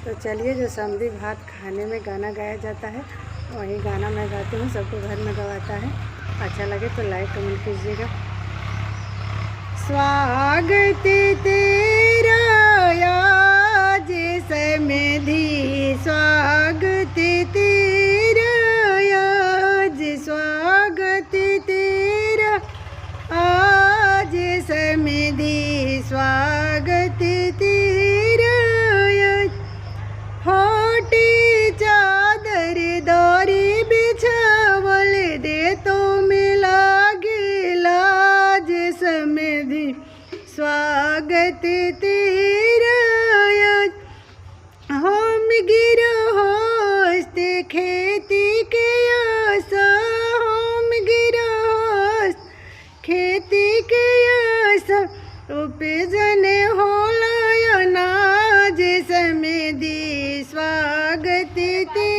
तो चलिए, जो समधी भात खाने में गाना गाया जाता है वही गाना मैं गाती हूँ, सबको घर में गवाता है। अच्छा लगे तो लाइक कमेंट कीजिएगा। स्वागत तेरा आज समधी, स्वागत तेरा आज, स्वागत तेरा आज समधी, स्वागत तेरा आज। फाटी चादर दौरी बिछावल दे तो मिला लाज समधी, स्वागत तेरा आज। हम गिरहस्त खेती के आशा, हम गिरहस्त खेती के आशा, उपजन होला अनाज समधी, स्वागत तेरा।